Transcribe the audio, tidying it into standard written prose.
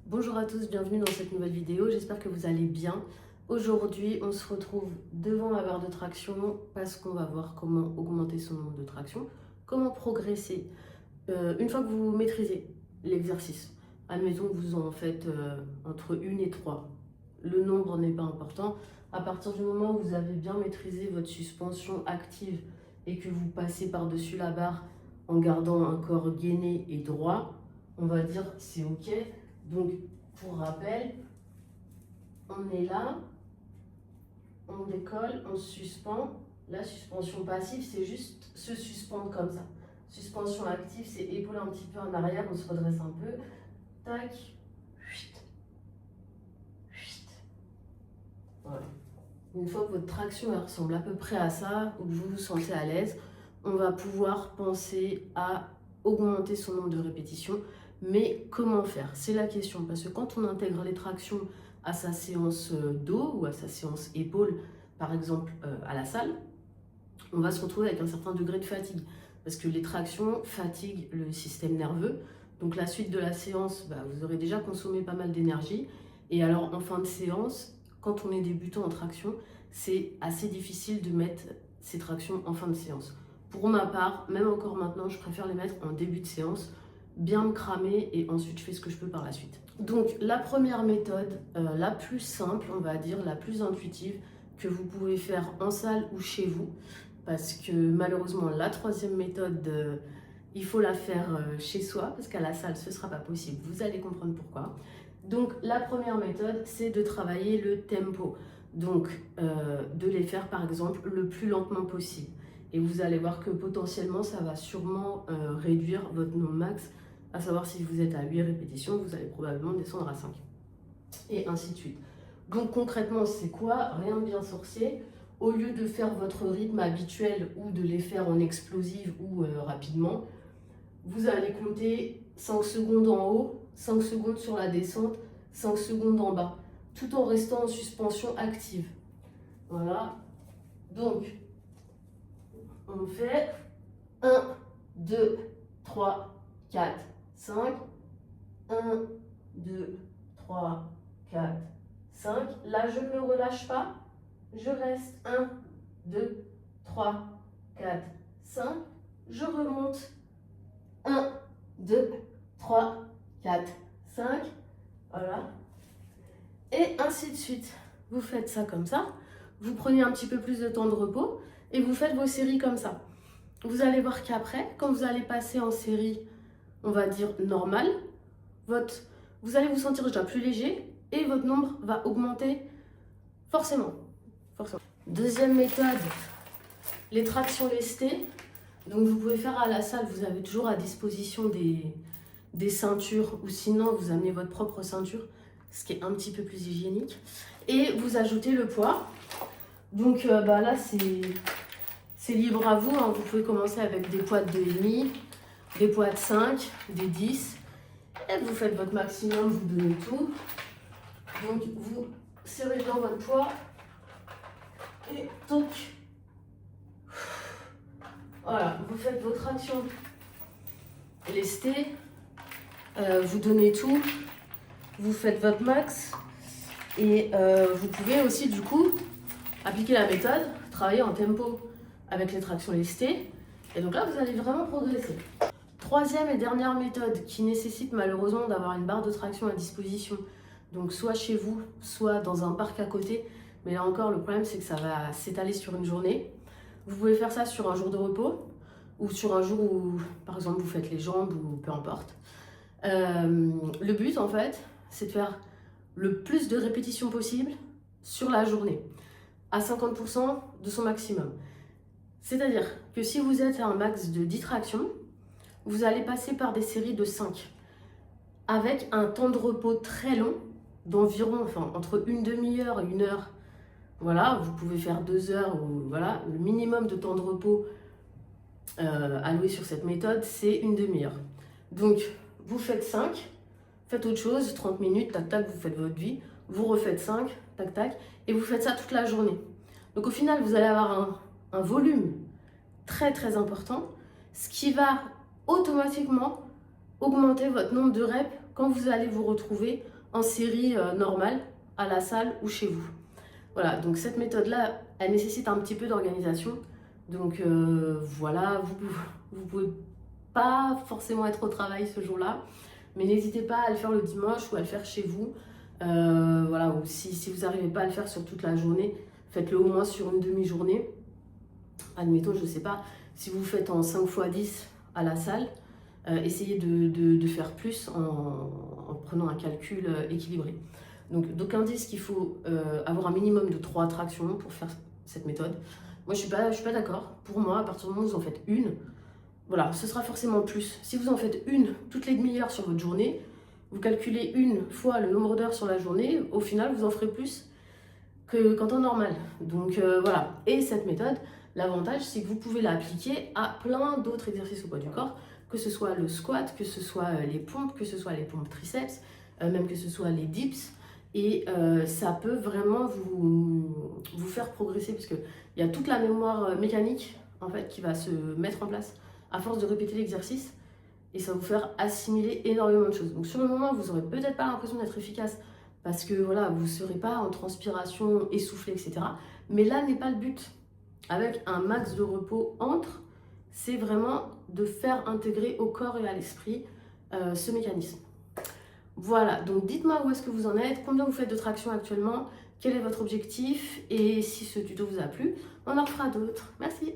Bonjour à tous, bienvenue dans cette nouvelle vidéo, j'espère que vous allez bien. Aujourd'hui, on se retrouve devant la barre de traction parce qu'on va voir comment augmenter son nombre de tractions, comment progresser. Une fois que vous maîtrisez l'exercice, admettons que vous en faites entre 1 et 3, le nombre n'est pas important. À partir du moment où vous avez bien maîtrisé votre suspension active et que vous passez par-dessus la barre en gardant un corps gainé et droit, on va dire c'est ok. Donc, pour rappel, on est là, on décolle, on se suspend. La suspension passive, c'est juste se suspendre comme ça. Suspension active, c'est épauler un petit peu en arrière, on se redresse un peu. Tac, chut, chut. Voilà. Une fois que votre traction elle ressemble à peu près à ça, ou que vous vous sentez à l'aise, on va pouvoir penser à augmenter son nombre de répétitions. Mais comment faire? C'est la question, parce que quand on intègre les tractions à sa séance dos ou à sa séance épaule, par exemple à la salle, on va se retrouver avec un certain degré de fatigue, parce que les tractions fatiguent le système nerveux. Donc la suite de la séance, vous aurez déjà consommé pas mal d'énergie, et alors en fin de séance, quand on est débutant en traction, c'est assez difficile de mettre ces tractions en fin de séance. Pour ma part, même encore maintenant, je préfère les mettre en début de séance, bien me cramer et ensuite je fais ce que je peux par la suite. Donc la première méthode, la plus simple, on va dire, la plus intuitive, que vous pouvez faire en salle ou chez vous, parce que malheureusement la troisième méthode, il faut la faire chez soi, parce qu'à la salle ce ne sera pas possible, vous allez comprendre pourquoi. Donc la première méthode, c'est de travailler le tempo, donc de les faire par exemple le plus lentement possible. Et vous allez voir que potentiellement ça va sûrement réduire votre nombre max, à savoir si vous êtes à 8 répétitions, vous allez probablement descendre à 5. Et ainsi de suite. Donc concrètement, c'est quoi? Rien de bien sorcier. Au lieu de faire votre rythme habituel ou de les faire en explosive ou rapidement, vous allez compter 5 secondes en haut, 5 secondes sur la descente, 5 secondes en bas, tout en restant en suspension active. Voilà. Donc, on fait 1, 2, 3, 4, 5. 1, 2, 3, 4, 5. Là, je ne me relâche pas. Je reste 1, 2, 3, 4, 5. Je remonte. 1, 2, 3, 4, 5. Voilà. Et ainsi de suite. Vous faites ça comme ça. Vous prenez un petit peu plus de temps de repos et vous faites vos séries comme ça. Vous allez voir qu'après, quand vous allez passer en série, on va dire normale, vous allez vous sentir déjà plus léger et votre nombre va augmenter forcément. Deuxième méthode, les tractions lestées. Donc vous pouvez faire à la salle, vous avez toujours à disposition des ceintures ou sinon vous amenez votre propre ceinture, ce qui est un petit peu plus hygiénique. Et vous ajoutez le poids. Donc là c'est libre à vous, hein. Vous pouvez commencer avec des poids de 2,5, des poids de 5, des 10. Et vous faites votre maximum, vous donnez tout. Donc vous serrez bien votre poids. Et toc. Voilà, vous faites vos tractions lestées. Vous donnez tout. Vous faites votre max. Et vous pouvez aussi du coup appliquer la méthode, travailler en tempo avec les tractions lestées. Et donc là, vous allez vraiment progresser. Troisième et dernière méthode qui nécessite malheureusement d'avoir une barre de traction à disposition, donc soit chez vous, soit dans un parc à côté, mais là encore le problème c'est que ça va s'étaler sur une journée. Vous pouvez faire ça sur un jour de repos ou sur un jour où par exemple vous faites les jambes ou peu importe. Le but en fait c'est de faire le plus de répétitions possible sur la journée, à 50% de son maximum. C'est-à-dire que si vous êtes à un max de 10 tractions, vous allez passer par des séries de 5 avec un temps de repos très long d'environ, entre une demi-heure et 1 heure. Voilà, vous pouvez faire 2 heures ou voilà, le minimum de temps de repos alloué sur cette méthode, c'est une demi-heure. Donc, vous faites 5, faites autre chose, 30 minutes, tac tac, vous faites votre vie, vous refaites 5, tac tac, et vous faites ça toute la journée. Donc au final, vous allez avoir un volume très très important, ce qui va automatiquement augmenter votre nombre de reps quand vous allez vous retrouver en série normale à la salle ou chez vous. Voilà, donc cette méthode-là, elle nécessite un petit peu d'organisation. Donc voilà, vous pouvez pas forcément être au travail ce jour-là, mais n'hésitez pas à le faire le dimanche ou à le faire chez vous. Voilà, ou si vous n'arrivez pas à le faire sur toute la journée, faites-le au moins sur une demi-journée. Admettons, je ne sais pas, si vous faites en 5 x 10 à la salle, essayez de faire plus en prenant un calcul équilibré. Donc d'aucuns disent qu'il faut avoir un minimum de 3 tractions pour faire cette méthode. Moi je suis pas d'accord. Pour moi, à partir du moment où vous en faites une, voilà, ce sera forcément plus. Si vous en faites une toutes les demi-heures sur votre journée, vous calculez une fois le nombre d'heures sur la journée, au final vous en ferez plus qu'en temps normal. Donc voilà. Et cette méthode, l'avantage c'est que vous pouvez l'appliquer à plein d'autres exercices au poids du corps, que ce soit le squat, que ce soit les pompes, que ce soit les pompes triceps, même que ce soit les dips. Et ça peut vraiment vous faire progresser, parce qu'il y a toute la mémoire mécanique en fait, qui va se mettre en place à force de répéter l'exercice, et ça va vous faire assimiler énormément de choses. Donc sur le moment, vous n'aurez peut-être pas l'impression d'être efficace, parce que voilà, vous ne serez pas en transpiration, essoufflé, etc. Mais là n'est pas le but. Avec un max de repos entre, c'est vraiment de faire intégrer au corps et à l'esprit ce mécanisme. Voilà, donc dites-moi où est-ce que vous en êtes, combien vous faites de traction actuellement, quel est votre objectif, et si ce tuto vous a plu, on en fera d'autres. Merci.